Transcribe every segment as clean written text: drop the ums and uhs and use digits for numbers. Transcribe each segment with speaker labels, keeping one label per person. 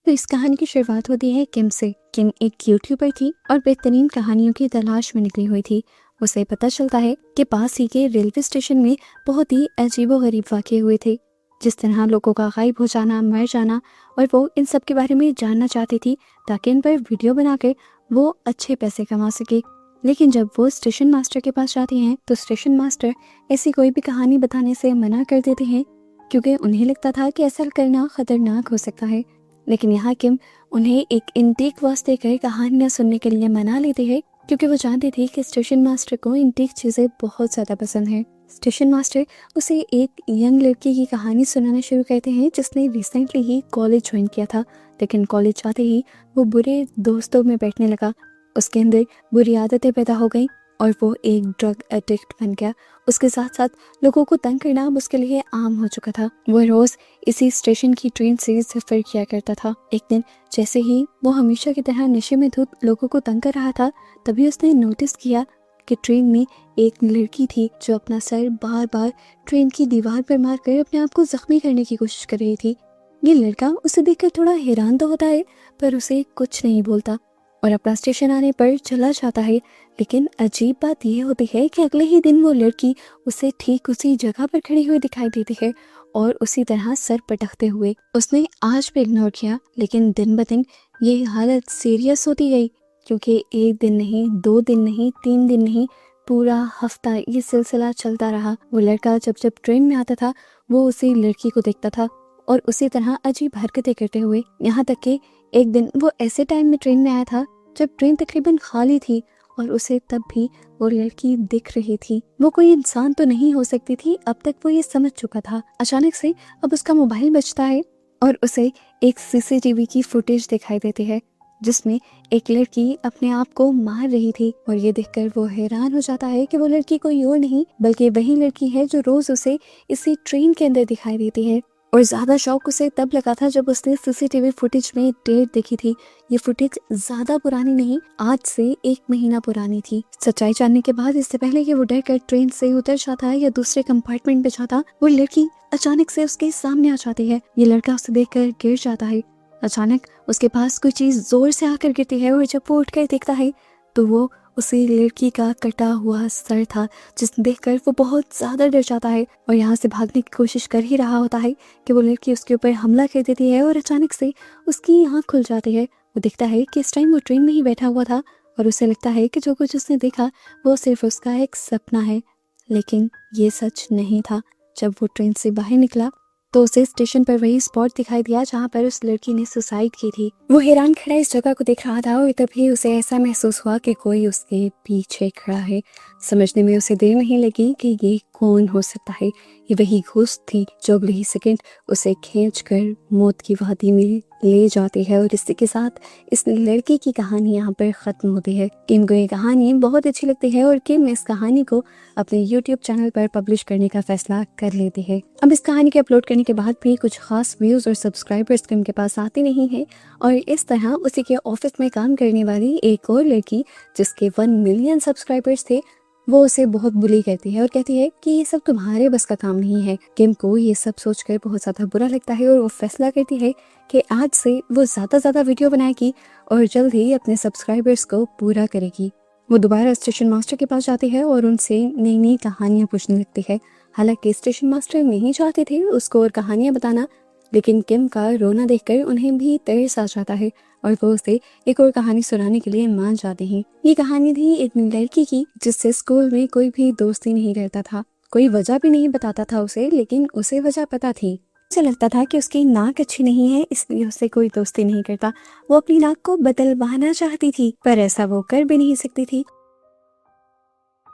Speaker 1: तो इस कहानी की शुरुआत होती है किम से। किम एक यूट्यूबर थी और बेहतरीन कहानियों की तलाश में निकली हुई थी। उसे पता चलता है कि पास ही के रेलवे स्टेशन में बहुत ही अजीबोगरीब वाक़ये हुए थे। जिस तरह लोगों का गायब हो जाना, मर जाना, और वो इन सब के बारे में जानना चाहती थी ताकि इन पर वीडियो बनाकर वो अच्छे पैसे कमा सके। लेकिन जब वो स्टेशन मास्टर के पास जाती हैं तो स्टेशन मास्टर ऐसी कोई भी कहानी बताने से मना कर देते हैं, क्योंकि उन्हें लगता था कि ऐसा करना खतरनाक हो सकता है। लेकिन यहाँ किम उन्हें एक इंटेक वॉइस देकर कहानियां सुनने के लिए मना लेती है, क्योंकि वो जानती थी कि स्टेशन मास्टर को इंटेक चीज़ें बहुत ज़्यादा पसंद है। स्टेशन मास्टर उसे एक यंग लड़की की कहानी सुनाना शुरू करते हैं जिसने रिसेंटली ही कॉलेज ज्वाइन किया था, लेकिन कॉलेज जाते ही वो बुरे दोस्तों में बैठने लगा। उसके अंदर बुरी आदतें पैदा हो गई और वो एक ड्रग एडिक्ट बन गया। उसके साथ साथ लोगों को तंग करना अब उसके लिए आम हो चुका था। वो रोज़ इसी स्टेशन की ट्रेन से सफ़र किया करता था। एक दिन जैसे ही वो हमेशा की तरह नशे में धुत लोगों को तंग कर रहा था, तभी उसने नोटिस किया कि ट्रेन में एक लड़की थी जो अपना सर बार बार ट्रेन की दीवार पर मारकर अपने आप को जख्मी करने की कोशिश कर रही थी। ये लड़का उसे देखकर थोड़ा हैरान तो होता है, पर उसे कुछ नहीं बोलता और अपना स्टेशन आने पर चला जाता है। लेकिन अजीब बात यह होती है कि अगले ही दिन वो लड़की उसे ठीक उसी जगह पर खड़ी हुई दिखाई देती है और उसी तरह सर पटकते हुए। उसने आज भी इग्नोर किया, लेकिन दिन ब दिन ये हालत सीरियस होती गई, क्योंकि एक दिन नहीं, 2 दिन नहीं, 3 दिन नहीं, पूरा हफ्ता ये सिलसिला चलता रहा। वो लड़का जब जब ट्रेन में आता था वो उसी लड़की को देखता था और उसी तरह अजीब हरकतें करते हुए, यहाँ तक कि एक दिन वो ऐसे टाइम में ट्रेन में आया था जब ट्रेन तकरीबन खाली थी और उसे तब भी वो लड़की दिख रही थी। वो कोई इंसान तो नहीं हो सकती थी, अब तक वो ये समझ चुका था। अचानक से अब उसका मोबाइल बजता है और उसे एक सीसीटीवी की फुटेज दिखाई देती है जिसमें एक लड़की अपने आप को मार रही थी। और ये देखकर वो हैरान हो जाता है कि वो लड़की कोई और नहीं बल्कि वही लड़की है जो रोज उसे इसी ट्रेन के अंदर दिखाई देती है। और ज्यादा शौक उसे तब लगा था जब उसने सीसीटीवी फुटेज में डेट देखी थी। ये फुटेज ज्यादा पुरानी नहीं, आज से 1 महीना पुरानी थी। सच्चाई जानने के बाद, इससे पहले कि वो डर कर ट्रेन से उतर जाता है या दूसरे कंपार्टमेंट पे जाता, वो लड़की अचानक से उसके सामने आ जाती है। ये लड़का उसे देखकर गिर जाता है। अचानक उसके पास कोई चीज जोर से आकर गिरती है और जब वो उठकर देखता है तो वो उसी लड़की का कटा हुआ सर था, जिसे देखकर वो बहुत ज्यादा डर जाता है और यहाँ से भागने की कोशिश कर ही रहा होता है कि वो लड़की उसके ऊपर हमला कर देती है और अचानक से उसकी आंख खुल जाती है। वो देखता है कि इस टाइम वो ट्रेन में ही बैठा हुआ था और उसे लगता है कि जो कुछ उसने देखा वो सिर्फ उसका एक सपना है, लेकिन ये सच नहीं था। जब वो ट्रेन से बाहर निकला तो उसे स्टेशन पर वही स्पॉट दिखाई दिया जहाँ पर उस लड़की ने सुसाइड की थी। वो हैरान खड़ा इस जगह को देख रहा था और तभी उसे ऐसा महसूस हुआ कि कोई उसके पीछे खड़ा है। समझने में उसे देर नहीं लगी कि ये कौन हो सकता है। ये वही घोस्ट थी जो अगले ही सेकंड उसे खींचकर मौत की वादी में ले जाती है। और इसी के साथ इस लड़की की कहानी यहाँ पर खत्म होती है। किम को ये कहानी बहुत अच्छी लगती है और किम इस कहानी को अपने YouTube चैनल पर पब्लिश करने का फैसला कर लेती है। अब इस कहानी के अपलोड करने के बाद भी कुछ खास व्यूज और सब्सक्राइबर्स किम के पास आते नहीं है और इस तरह उसी के ऑफिस में काम करने वाली एक और लड़की जिसके 1 मिलियन सब्सक्राइबर्स थे, वो उसे बहुत बुली करती है और कहती है कि ये सब तुम्हारे बस का काम नहीं है। किम को ये सब सोचकर बहुत ज़्यादा बुरा लगता है और वो फैसला करती है कि आज से वो ज़्यादा वीडियो बनाएगी और जल्द ही अपने सब्सक्राइबर्स को पूरा करेगी। वो दोबारा स्टेशन मास्टर के पास जाती है और उनसे नई नई कहानियाँ पूछने लगती है। हालांकि स्टेशन मास्टर नहीं चाहते थे उसको और कहानियाँ बताना, लेकिन किम का रोना देखकर उन्हें भी तरस आ जाता है और वो उसे एक और कहानी सुनाने के लिए मान जाते हैं। ये कहानी थी एक लड़की की जिससे स्कूल में कोई भी दोस्ती नहीं करता था, कोई वजह भी नहीं बताता था उसे, लेकिन उसे वजह पता थी। उसे लगता था कि उसकी नाक अच्छी नहीं है इसलिए उससे कोई दोस्ती नहीं करता। वो अपनी नाक को बदलवाना चाहती थी पर ऐसा वो कर भी नहीं सकती थी।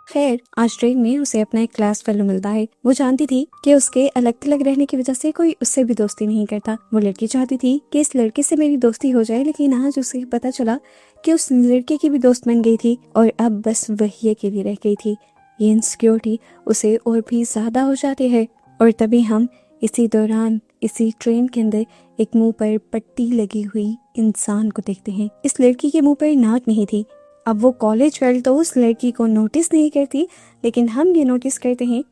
Speaker 1: खैर, आज ट्रेन में उसे अपना एक क्लास फेलो मिलता है। वो जानती थी कि उसके अलग थलग रहने की वजह से कोई उससे भी दोस्ती नहीं करता। वो लड़की चाहती थी कि इस लड़के से मेरी दोस्ती हो जाए, लेकिन आज उसे पता चला कि उस लड़के की भी दोस्त बन गई थी और अब बस वही अकेली रह गई थी। ये इनसिक्योरिटी उसे और भी ज्यादा हो जाती है और तभी हम इसी दौरान इसी ट्रेन के अंदर एक मुंह पर पट्टी लगी हुई इंसान को देखते हैं। इस लड़की के मुंह पर नाक नहीं थी। अब वो कॉलेज गर्ल तो उस लड़की को नोटिस नहीं करती, लेकिन हम ये नोटिस करते हैं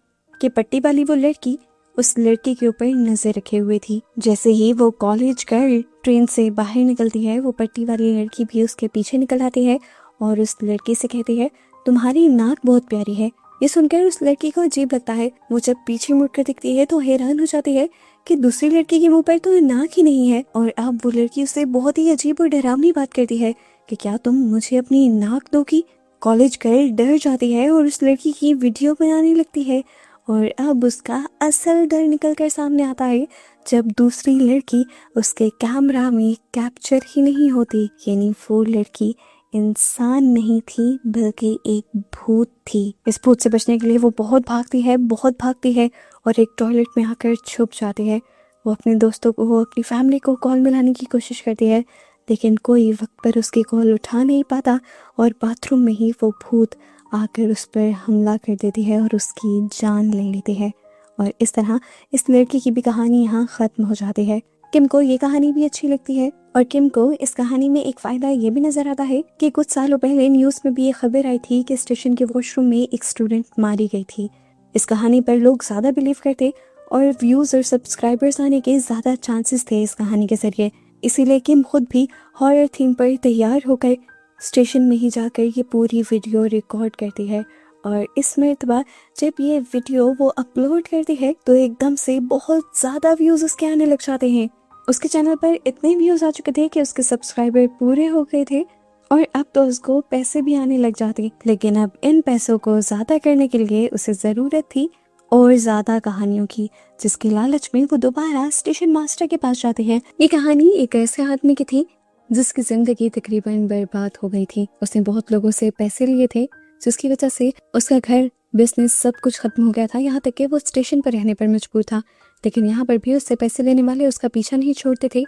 Speaker 1: कि पट्टी वाली वो लड़की उस लड़की के ऊपर नजर रखे हुए थी। जैसे ही वो कॉलेज गर्ल ट्रेन से बाहर निकलती है, वो पट्टी वाली लड़की भी उसके पीछे निकल आती है और उस लड़की से कहती है, तुम्हारी नाक बहुत प्यारी है। ये सुनकर उस लड़की को अजीब लगता है। वो जब पीछे मुड़कर दिखती है तो हैरान हो जाती है कि दूसरी लड़की के मुंह पर तो नाक ही नहीं है। और अब वो लड़की उससे बहुत ही अजीब और डरावनी बात करती है कि क्या तुम मुझे अपनी नाक दोगी। कॉलेज गर्ल डर जाती है और उस लड़की की वीडियो बनाने लगती है। और अब उसका असल डर निकल कर सामने आता है जब दूसरी लड़की उसके कैमरा में कैप्चर ही नहीं होती। यानी वो लड़की इंसान नहीं थी बल्कि एक भूत थी। इस भूत से बचने के लिए वो बहुत भागती है और एक टॉयलेट में आकर छुप जाती है। वो अपने दोस्तों को, अपनी फैमिली को कॉल मिलाने की कोशिश करती है, लेकिन कोई वक्त पर उसकी कॉल उठा नहीं पाता और बाथरूम में ही वो भूत आकर उस पर हमला कर देती है और उसकी जान ले लेती है। और इस तरह इस लड़की की भी कहानी यहाँ ख़त्म हो जाती है। किम को ये कहानी भी अच्छी लगती है और किम को इस कहानी में एक फ़ायदा ये भी नज़र आता है कि कुछ सालों पहले न्यूज़ में भी ये खबर आई थी कि स्टेशन के वॉशरूम में एक स्टूडेंट मारी गई थी। इस कहानी पर लोग ज़्यादा बिलीव करते और व्यूज़ और सब्सक्राइबर्स आने के ज़्यादा चांसेस थे इस कहानी के ज़रिए। इसीलिए किम खुद भी हॉरर थीम पर तैयार होकर स्टेशन में ही जाकर ये पूरी वीडियो रिकॉर्ड करती है। और इस मर्तबा जब ये वीडियो वो अपलोड करती है तो एकदम से बहुत ज़्यादा व्यूज़ उसके आने लग जाते हैं। उसके चैनल पर इतने व्यूज़ आ चुके थे कि उसके सब्सक्राइबर पूरे हो गए थे और अब तो उसको पैसे भी आने लग जाते। लेकिन अब इन पैसों को ज़्यादा करने के लिए उसे ज़रूरत थी और ज़्यादा कहानियों की, जिसके लालच में वो दोबारा स्टेशन मास्टर के पास जाते हैं। ये कहानी एक ऐसे आदमी की थी जिसकी ज़िंदगी तकरीबन बर्बाद हो गई थी। उसने बहुत लोगों से पैसे लिए थे जिसकी वजह से उसका घर, बिजनेस सब कुछ खत्म हो गया था। यहाँ तक कि वो स्टेशन पर रहने पर मजबूर था। लेकिन यहाँ पर भी उससे पैसे लेने वाले उसका पीछा नहीं छोड़ते थे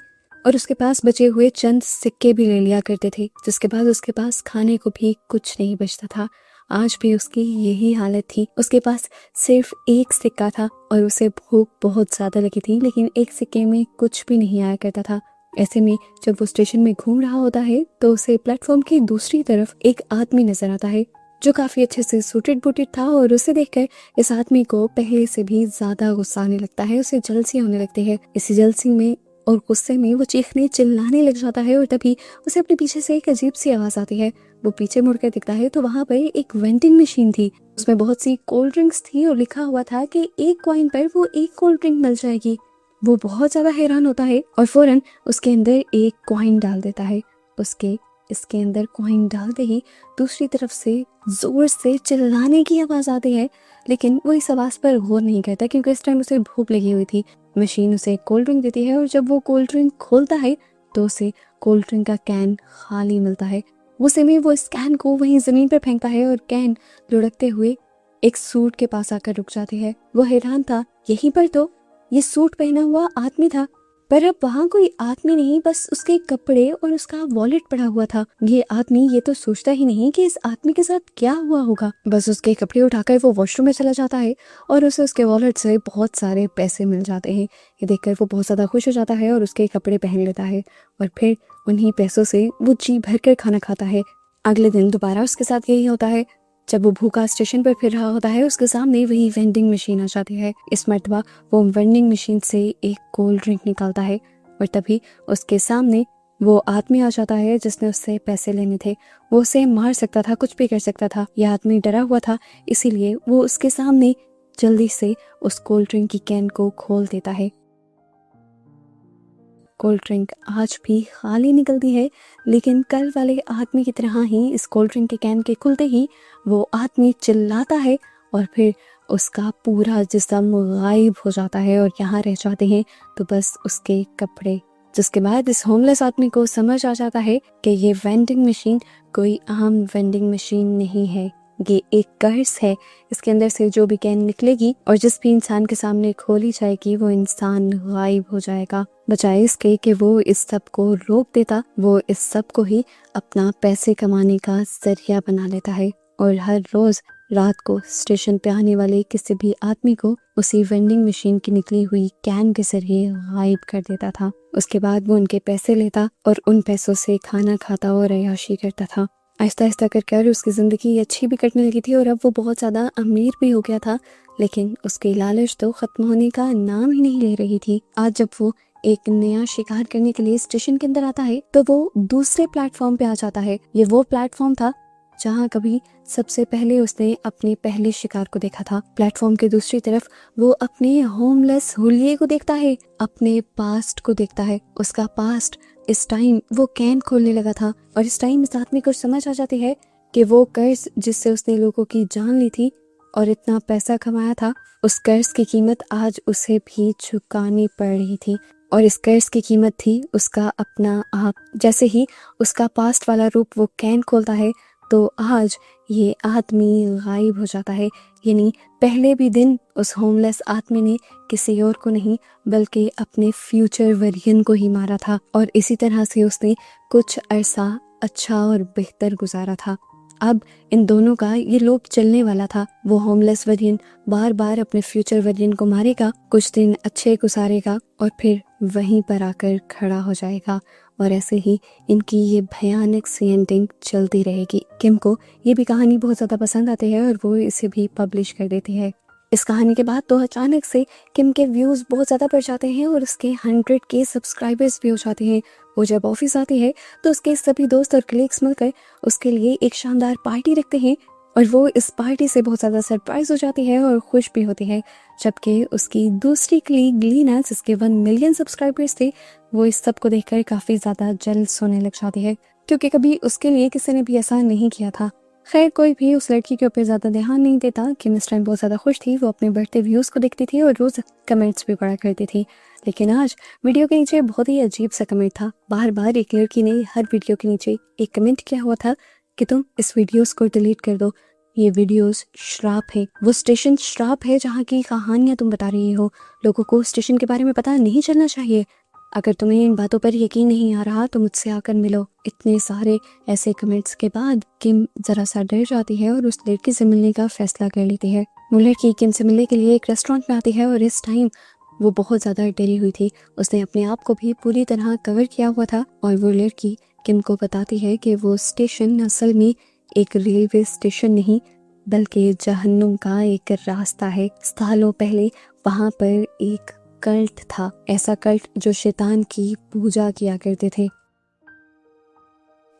Speaker 1: और उसके पास बचे हुए चंद सिक्के भी ले लिया करते थे, जिसके बाद उसके पास खाने को भी कुछ नहीं बचता था। आज भी उसकी यही हालत थी। उसके पास सिर्फ एक सिक्का था और उसे भूख बहुत ज़्यादा लगी थी, लेकिन एक सिक्के में कुछ भी नहीं आया करता था। ऐसे में जब वो स्टेशन में घूम रहा होता है तो उसे प्लेटफॉर्म की दूसरी तरफ एक आदमी नजर आता है जो काफ़ी अच्छे से सूटेड बूटेड था। और उसे देखकर इस आदमी को पहले से भी ज़्यादा गुस्सा आने लगता है। उसे जलसी होने लगती है। इसी जलसी में और गुस्से में वो चीखने चिल्लाने लग जाता है और तभी उसे अपने पीछे से एक अजीब सी आवाज़ आती है। वो पीछे मुड़कर दिखता है तो वहाँ पर एक वेंडिंग मशीन थी। उसमें बहुत सी कोल्ड ड्रिंक्स थी और लिखा हुआ था कि एक कॉइन पर वो एक कोल्ड ड्रिंक मिल जाएगी। वो बहुत ज़्यादा हैरान होता है और फौरन उसके अंदर एक कॉइन डाल देता है। इसके अंदर कॉइन डालते ही दूसरी तरफ से जोर से चिल्लाने की आवाज़ आती है, लेकिन वो इस आवाज़ पर गौर नहीं करता क्योंकि इस टाइम उसे भूख लगी हुई थी। मशीन उसे कोल्ड ड्रिंक देती है और जब वो कोल्ड ड्रिंक खोलता है तो उसे कोल्ड ड्रिंक का कैन खाली मिलता है। गुस्से में वो इस कैन को वहीं ज़मीन पर फेंकता है और कैन लुढ़कते हुए एक सूट के पास आकर रुक जाती है। वो हैरान था, यहीं पर तो ये सूट पहना हुआ आदमी था, पर अब वहाँ कोई आदमी नहीं, बस उसके कपड़े और उसका वॉलेट पड़ा हुआ था। ये आदमी ये तो सोचता ही नहीं कि इस आदमी के साथ क्या हुआ होगा। बस उसके कपड़े उठाकर वो वॉशरूम में चला जाता है और उसे उसके वॉलेट से बहुत सारे पैसे मिल जाते हैं। ये देखकर वो बहुत ज़्यादा खुश हो जाता है और उसके कपड़े पहन लेता है और फिर उन्हीं पैसों से वो जी भर कर खाना खाता है। अगले दिन दोबारा उसके साथ यही होता है। जब वो भूखा स्टेशन पर फिर रहा होता है उसके सामने वही वेंडिंग मशीन आ जाती है। इस मर्तबा वो वेंडिंग मशीन से एक कोल्ड ड्रिंक निकालता है और तभी उसके सामने वो आदमी आ जाता है जिसने उससे पैसे लेने थे। वो उसे मार सकता था, कुछ भी कर सकता था। यह आदमी डरा हुआ था, इसीलिए वो उसके सामने जल्दी से उस कोल्ड ड्रिंक की कैन को खोल देता है। कोल्ड ड्रिंक आज भी खाली निकलती है, लेकिन कल वाले आदमी की तरह ही इस कोल्ड ड्रिंक के कैन के खुलते ही वो आदमी चिल्लाता है और फिर उसका पूरा जिस्म गायब हो जाता है और यहाँ रह जाते हैं तो बस उसके कपड़े। जिसके बाद इस होमलेस आदमी को समझ आ जाता है कि ये वेंडिंग मशीन कोई आम वेंडिंग मशीन नहीं है, ये एक कर्स है। इसके अंदर से जो भी कैन निकलेगी और जिस भी इंसान के सामने खोली जाएगी वो इंसान गायब हो जाएगा। बजाय इसके कि वो इस सब को रोक देता, वो इस सब को ही अपना पैसे कमाने का जरिया बना लेता है और हर रोज रात को स्टेशन पे आने वाले किसी भी आदमी को उसी वेंडिंग मशीन की निकली हुई कैन के जरिए गायब कर देता था। उसके बाद वो उनके पैसे लेता और उन पैसों से खाना खाता और अय्याशी करता था। आहिस्ता आहिस्ता कर उसकी ज़िंदगी अच्छी भी कटने लगी थी और अब वो बहुत ज़्यादा अमीर भी हो गया था, लेकिन उसकी लालच तो ख़त्म होने का नाम ही नहीं ले रही थी। आज जब वो एक नया शिकार करने के लिए स्टेशन के अंदर आता है तो वो दूसरे प्लेटफॉर्म पे आ जाता है। ये वो प्लेटफॉर्म था जहाँ कभी सबसे पहले उसने अपने पहले शिकार को देखा था। प्लेटफॉर्म के दूसरी तरफ वो अपने होमलेस हुलिये को देखता है, अपने पास्ट को देखता है। उसका पास्ट इस टाइम वो कैन खोलने लगा था और इस टाइम इस आदमी को समझ आ जाती है कि वो कर्ज जिससे उसने लोगों की जान ली थी और इतना पैसा कमाया था, उस कर्ज की कीमत आज उसे भी चुकानी पड़ रही थी। और इस कर्ज की कीमत थी उसका अपना आप। जैसे ही उसका पास्ट वाला रूप वो कैन खोलता है तो आज ये आदमी गायब हो जाता है। यानी पहले भी दिन उस होमलेस आदमी ने किसी और को नहीं बल्कि अपने फ्यूचर वर्जन को ही मारा था और इसी तरह से उसने कुछ अरसा अच्छा और बेहतर गुजारा था। अब इन दोनों का ये लोप चलने वाला था। वो होमलेस वर्जन बार बार अपने फ्यूचर वर्जन को मारेगा, कुछ दिन अच्छे गुजारेगा और फिर वहीं पर आकर खड़ा हो जाएगा और ऐसे ही इनकी ये भयानक सी एंडिंग चलती रहेगी। किम को ये भी कहानी बहुत ज़्यादा पसंद आती है और वो इसे भी पब्लिश कर देती है। इस कहानी के बाद तो अचानक से किम के व्यूज़ बहुत ज़्यादा बढ़ जाते हैं और उसके 100K सब्सक्राइबर्स भी हो जाते हैं। वो जब ऑफिस आती है तो उसके सभी दोस्त और कलीग्स मिलकर उसके लिए एक शानदार पार्टी रखते हैं और वो इस पार्टी से बहुत ज़्यादा सरप्राइज हो जाती है और खुश भी होती है। जबकि उसकी दूसरी कलीग लीना, जिसके 1 मिलियन सब्सक्राइबर्स थे, वो इस सब को देखकर काफ़ी ज़्यादा जेलस होने लग जाती है, क्योंकि कभी उसके लिए किसी ने भी ऐसा नहीं किया था। खैर, कोई भी उस लड़की के ऊपर ज़्यादा ध्यान नहीं देता कि इस टाइम बहुत ज़्यादा खुश थी। वो अपने बढ़ते व्यूज़ को देखती थी और रोज़ कमेंट्स भी पढ़ा करती थी। लेकिन आज वीडियो के नीचे बहुत ही अजीब सा कमेंट था। बार बार एक लड़की ने हर वीडियो के नीचे एक कमेंट किया हुआ था कि तुम इस वीडियोस को डिलीट कर दो, ये वीडियोस श्राप है। वो स्टेशन श्राप है जहाँ की कहानियाँ तुम बता रही हो। लोगों को स्टेशन के बारे में पता नहीं चलना चाहिए। अगर तुम्हें इन बातों पर यकीन नहीं आ रहा तो मुझसे आकर मिलो। इतने सारे ऐसे कमेंट्स के बाद किम जरा सा डर जाती है और उस लड़की से मिलने का फैसला कर लेती है। वो लड़की किम से मिलने के लिए एक रेस्टोरेंट में आती है और इस टाइम वो बहुत ज़्यादा डरी हुई थी। उसने अपने आप को भी पूरी तरह कवर किया हुआ था और वो लड़की किम को बताती है कि वो स्टेशन असल में एक रेलवे स्टेशन नहीं बल्कि जहन्नुम का एक रास्ता है। सालों पहले वहाँ पर एक कल्ट था, ऐसा कल्ट जो शैतान की पूजा किया करते थे।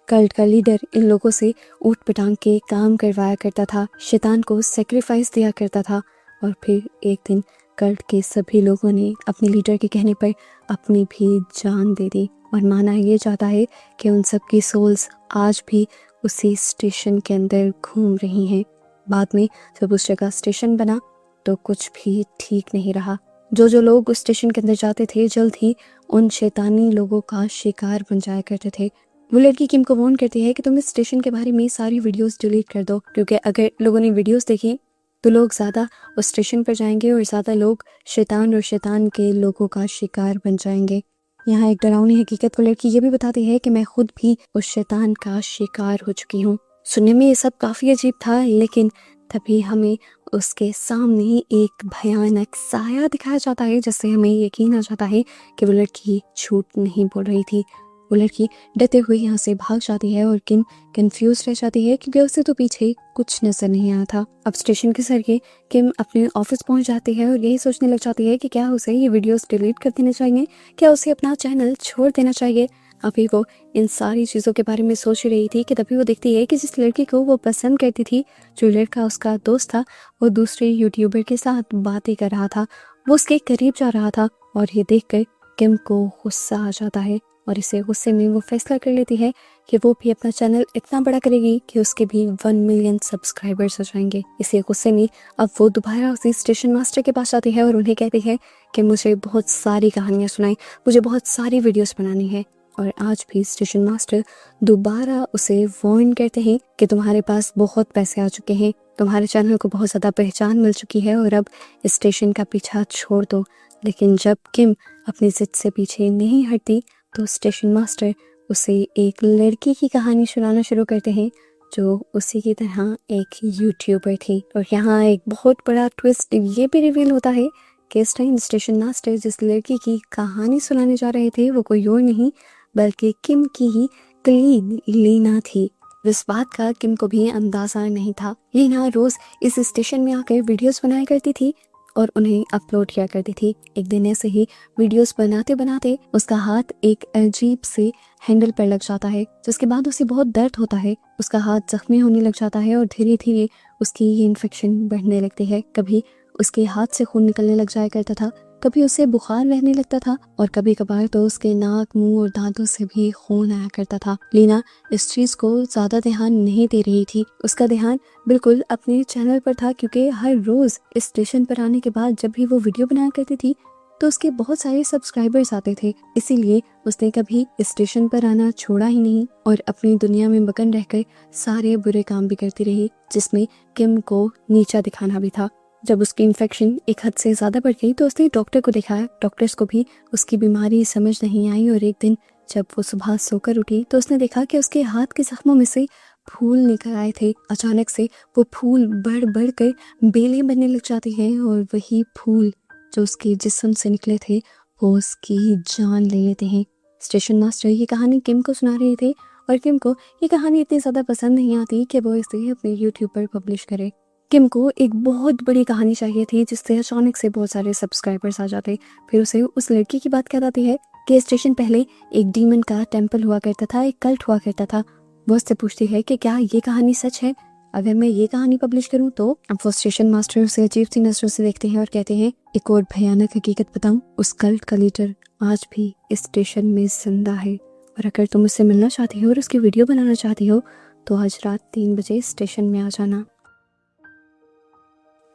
Speaker 1: कल्ट का लीडर इन लोगों से ऊट पटांग के काम करवाया करता था, शैतान को सेक्रीफाइस दिया करता था और फिर एक दिन कल्ट के सभी लोगों ने अपने लीडर के कहने पर अपनी भी जान दे दी और माना ये जाता है कि उन सब की सोल्स आज भी उसी स्टेशन के अंदर घूम रही हैं। बाद में जब उस जगह स्टेशन बना तो कुछ भी ठीक नहीं रहा। जो लोग उस स्टेशन के अंदर जाते थे जल्द ही उन शैतानी लोगों का शिकार बन जाया करते थे। वो लड़की किम को वार्न करती है कि तुम इस स्टेशन के बारे में सारी वीडियोस डिलीट कर दो, क्योंकि अगर लोगों ने वीडियोस देखी तो लोग ज़्यादा उस स्टेशन पर जाएंगे और ज़्यादा लोग शैतान और शैतान के लोगों का शिकार बन जाएंगे। यहाँ एक डरावनी हकीकत को लड़की ये भी बताती है कि मैं खुद भी उस शैतान का शिकार हो चुकी हूँ। सुनने में ये सब काफ़ी अजीब था, लेकिन तभी हमें उसके सामने एक भयानक साया दिखाया जाता है, जिससे हमें यकीन आ जाता है कि वो लड़की झूठ नहीं बोल रही थी। वो लड़की डरते हुए यहाँ से भाग जाती है और किम कंफ्यूज रह जाती है क्योंकि उसे तो पीछे कुछ नजर नहीं आया था। अब स्टेशन के सर किम अपने ऑफिस पहुंच जाती है और यही सोचने लग जाती है कि क्या उसे ये वीडियोस डिलीट कर देने चाहिए, क्या उसे अपना चैनल छोड़ देना चाहिए। अभी वो इन सारी चीज़ों के बारे में सोच रही थी कि तभी वो देखती है कि जिस लड़की को वो पसंद करती थी, जो लड़का उसका दोस्त था, वो दूसरे यूट्यूबर के साथ बातें कर रहा था। वो उसके करीब जा रहा था और ये देखकर किम को गुस्सा आ जाता है और इसे गुस्से में वो फैसला कर लेती है कि वो भी अपना चैनल इतना बड़ा करेगी कि उसके भी 1 मिलियन सब्सक्राइबर्स हो जाएंगे। इसी गुस्से में अब वो दोबारा उसी स्टेशन मास्टर के पास जाती है और उन्हें कहती है कि मुझे बहुत सारी कहानियाँ सुनाई, मुझे बहुत सारी वीडियोस बनानी है। और आज भी स्टेशन मास्टर दोबारा उसे वार्न करते हैं कि तुम्हारे पास बहुत पैसे आ चुके हैं, तुम्हारे चैनल को बहुत ज़्यादा पहचान मिल चुकी है और अब इस स्टेशन का पीछा छोड़ दो। लेकिन जब किम अपनी जिद से पीछे नहीं हटती तो स्टेशन मास्टर उसे एक लड़की की कहानी सुनाना शुरू करते हैं जो उसी की तरह एक यूट्यूबर थी। और यहाँ एक बहुत बड़ा ट्विस्ट ये भी रिवील होता है कि इस टाइम स्टेशन मास्टर जिस लड़की की कहानी सुनाने जा रहे थे वो कोई और नहीं बल्कि किम की ही कलीग लीना थी। इस बात का किम को भी अंदाजा नहीं था। लीना रोज इस स्टेशन में आकर वीडियोस बनाया करती थी और उन्हें अपलोड किया करती थी। एक दिन ऐसे ही वीडियोस बनाते बनाते उसका हाथ एक अजीब से हैंडल पर लग जाता है, जिसके बाद उसे बहुत दर्द होता है। उसका हाथ जख्मी होने लग जाता है और धीरे धीरे उसकी ये इन्फेक्शन बढ़ने लगती है। कभी उसके हाथ से खून निकलने लग जाया करता था, कभी उसे बुखार रहने लगता था और कभी कभार तो उसके नाक, मुंह और दांतों से भी खून आया करता था। लीना इस चीज को ज्यादा ध्यान नहीं दे रही थी। उसका ध्यान बिल्कुल अपने चैनल पर था, क्योंकि हर रोज इस स्टेशन पर आने के बाद जब भी वो वीडियो बनाया करती थी तो उसके बहुत सारे सब्सक्राइबर्स आते थे। इसीलिए उसने कभी इस स्टेशन पर आना छोड़ा ही नहीं और अपनी दुनिया में मगन रहकर सारे बुरे काम भी करती रही, जिसमें किम को नीचा दिखाना भी था। जब उसकी इन्फेक्शन एक हद से ज़्यादा बढ़ गई तो उसने डॉक्टर को दिखाया। डॉक्टर्स को भी उसकी बीमारी समझ नहीं आई और एक दिन जब वो सुबह सोकर उठी तो उसने देखा कि उसके हाथ के जख्मों में से फूल निकल आए थे। अचानक से वो फूल बढ़ बढ़ कर बेलें बनने लग जाती हैं और वही फूल जो उसके जिस्म से निकले थे वो उसकी जान ले लेते हैं। स्टेशन मास्टर ये कहानी किम को सुना रहे थे और किम को ये कहानी इतनी ज़्यादा पसंद नहीं आती कि वो इसे अपने यूट्यूब पर पब्लिश करे। किम को एक बहुत बड़ी कहानी चाहिए थी जिससे अचानक से बहुत सारे सब्सक्राइबर्स आ जाते। फिर उसे उस लड़की की बात याद आती है कि स्टेशन पहले एक डीमन का टेम्पल हुआ करता था, एक कल्ट हुआ करता था। वो उससे पूछती है कि क्या ये कहानी सच है, अगर मैं ये कहानी पब्लिश करूं तो। अब वो स्टेशन मास्टर उसे अजीब सी नजरों से देखते हैं और कहते हैं, एक और भयानक हकीकत बताऊं, उस कल्ट का लीडर आज भी इस स्टेशन में जिंदा है और अगर तुम उससे मिलना चाहती हो और उसकी वीडियो बनाना चाहती हो तो आज रात 3 बजे स्टेशन में आ जाना।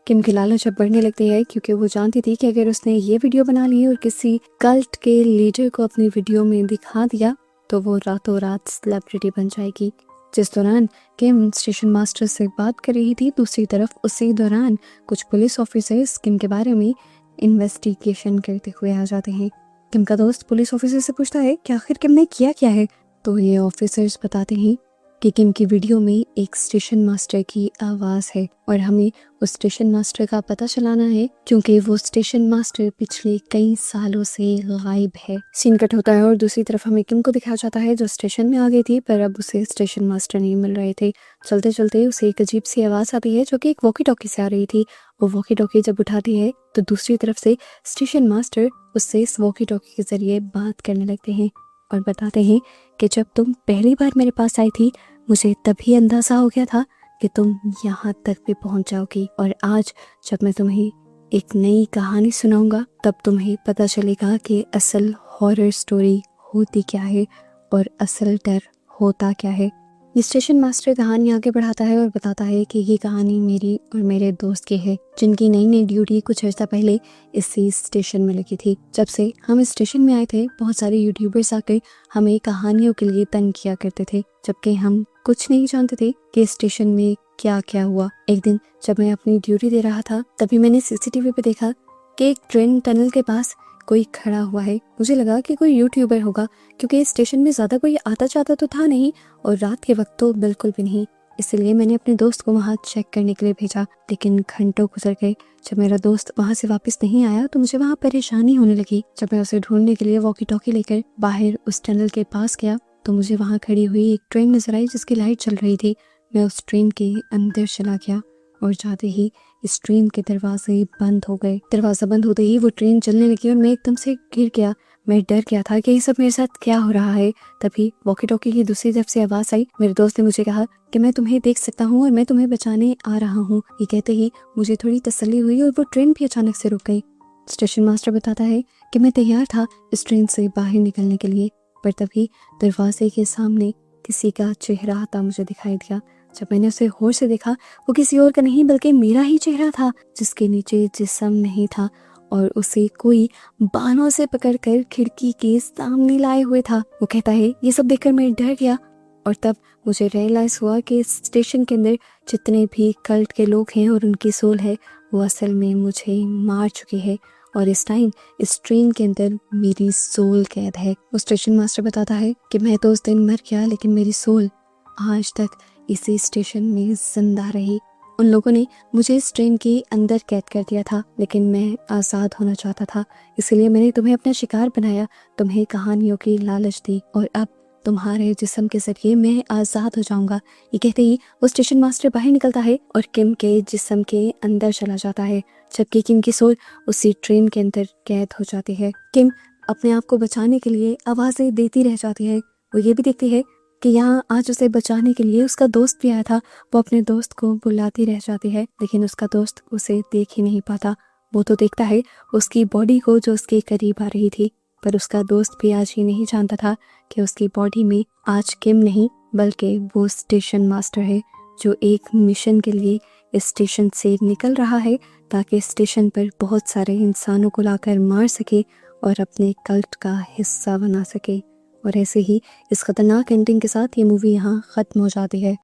Speaker 1: किम की लालच अब बढ़ने लगती है, क्योंकि वो जानती थी कि अगर उसने ये वीडियो बना ली और किसी कल्ट के लीडर को अपनी वीडियो में दिखा दिया तो वो रातों रात सेलिब्रिटी बन जाएगी। जिस दौरान किम स्टेशन मास्टर से बात कर रही थी, दूसरी तरफ उसी दौरान कुछ पुलिस ऑफिसर्स किम के बारे में इन्वेस्टिगेशन करते हुए आ जाते हैं। किम का दोस्त पुलिस ऑफिसर से पूछता है कि आखिर किम ने किया क्या है, तो ये ऑफिसर्स बताते हैं कि किम की वीडियो में एक स्टेशन मास्टर की आवाज़ है और हमें उस स्टेशन मास्टर का पता चलाना है, क्योंकि वो स्टेशन मास्टर पिछले कई सालों से गायब है। सीन कट होता है और दूसरी तरफ हमें किम को दिखाया जाता है जो स्टेशन में आ गई थी, पर अब उसे स्टेशन मास्टर नहीं मिल रहे थे। चलते चलते उसे एक अजीब सी आवाज़ आती है जो कि एक वॉकी टॉकी से आ रही थी। वो वॉकी टॉकी जब उठाती है तो दूसरी तरफ से स्टेशन मास्टर उससे इस वॉकी टॉकी के जरिए बात करने लगते हैं और बताते हैं कि जब तुम पहली बार मेरे पास आई थी मुझे तभी अंदाजा हो गया था कि तुम यहाँ तक भी पहुँच जाओगी, और आज जब मैं तुम्हें एक नई कहानी सुनाऊंगा तब तुम्हें पता चलेगा कि असल हॉरर स्टोरी होती क्या है और असल डर होता क्या है। ये स्टेशन मास्टर कहानी आगे बढ़ाता है और बताता है कि ये कहानी मेरी और मेरे दोस्त की है, जिनकी नई नई ड्यूटी कुछ अर्सा पहले इसी स्टेशन में लगी थी। जब से हम इस स्टेशन में आए थे बहुत सारे यूट्यूबर्स आकर हमें कहानियों के लिए तंग किया करते थे, जबकि हम कुछ नहीं जानते थे कि स्टेशन में क्या क्या हुआ। एक दिन जब मैं अपनी ड्यूटी दे रहा था तभी मैंने सीसीटीवी पे देखा कि एक ट्रेन टनल के पास कोई खड़ा हुआ है। मुझे लगा कि कोई यूट्यूबर होगा, क्योंकि इस स्टेशन में ज़्यादा कोई आता जाता तो था नहीं और रात के वक्त तो बिल्कुल भी नहीं। इसलिए मैंने अपने दोस्त को वहाँ चेक करने के लिए भेजा, लेकिन घंटों गुजर गए। जब मेरा दोस्त वहाँ से वापस नहीं आया तो मुझे वहाँ परेशानी होने लगी। जब मैं उसे ढूंढने के लिए वॉकी टॉकी लेकर बाहर उस टनल के पास गया तो मुझे वहाँ खड़ी हुई एक ट्रेन नजर आई जिसकी लाइट चल रही थी। मैं उस ट्रेन के अंदर चला गया और जाते ही इस ट्रेन के दरवाजे बंद हो गए। दरवाजा बंद होते ही वो ट्रेन चलने लगी और मैं एकदम से गिर गया। मैं डर गया था कि ये सब मेरे साथ क्या हो रहा है। तभी वॉकी टॉकी की दूसरी तरफ से आवाज आई। मेरे दोस्त ने मुझे कहा कि मैं तुम्हें देख सकता हूँ और मैं तुम्हें बचाने आ रहा हूँ। ये कहते ही मुझे थोड़ी तसल्ली हुई और वो ट्रेन भी अचानक से रुक गई। स्टेशन मास्टर बताता है कि मैं तैयार था इस ट्रेन से बाहर निकलने के लिए, पर तभी दरवाजे के सामने किसी का चेहरा आता मुझे दिखाई दिया। जब मैंने उसे गौर से देखा वो किसी और का नहीं बल्कि मेरा ही चेहरा था, जिसके नीचे जिस्म नहीं था और उसे कोई बालों से पकड़कर खिड़की के सामने लाए हुए था। वो कहता है ये सब देखकर मैं डर गया और तब मुझे रियलाइज हुआ कि स्टेशन के अंदर जितने भी कल्ट के लोग हैं और उनकी सोल है वो असल में मुझे मार चुकी है और इस टाइम इस ट्रेन के अंदर मेरी सोल कैद है। वो स्टेशन मास्टर बताता है कि मैं तो उस दिन मर गया, लेकिन मेरी सोल आज तक इसी स्टेशन में जिंदा रही। उन लोगों ने मुझे इस ट्रेन के अंदर कैद कर दिया था, लेकिन मैं आज़ाद होना चाहता था, इसलिए मैंने तुम्हें अपना शिकार बनाया, तुम्हें कहानियों की लालच दी और अब तुम्हारे जिस्म के जरिए मैं आज़ाद हो जाऊंगा। ये कहते ही वो स्टेशन मास्टर बाहर निकलता है और किम के जिस्म के अंदर चला जाता है, जबकि किम की सोल उसी ट्रेन के अंदर कैद हो जाती है। किम अपने आप को बचाने के लिए आवाज़ें देती रह जाती है। वो ये भी देखती है कि यहाँ आज उसे बचाने के लिए उसका दोस्त भी आया था। वो अपने दोस्त को बुलाती रह जाती है, लेकिन उसका दोस्त उसे देख ही नहीं पाता। वो तो देखता है उसकी बॉडी को जो उसके करीब आ रही थी, पर उसका दोस्त भी आज ये नहीं जानता था कि उसकी बॉडी में आज किम नहीं बल्कि वो स्टेशन मास्टर है, जो एक मिशन के लिए इस स्टेशन से निकल रहा है ताकि स्टेशन पर बहुत सारे इंसानों को लाकर मार सके और अपने कल्ट का हिस्सा बना सके। और ऐसे ही इस खतरनाक एंडिंग के साथ ये मूवी यहाँ ख़त्म हो जाती है।